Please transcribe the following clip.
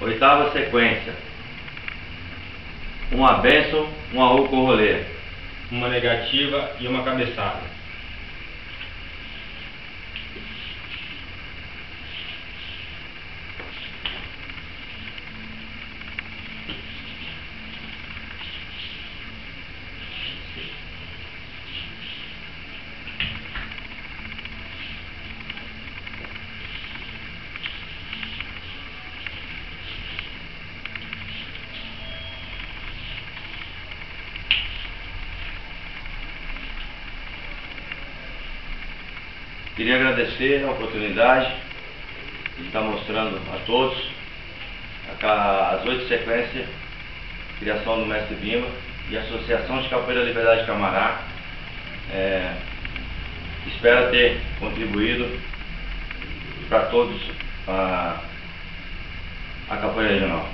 Oitava sequência. Uma bênção, um arru com rolê. Uma negativa e uma cabeçada. Queria agradecer a oportunidade de estar mostrando a todos as 8 sequências, criação do Mestre Bimba e Associação de Capoeira Liberdade Camará. Espero ter contribuído para todos a capoeira regional.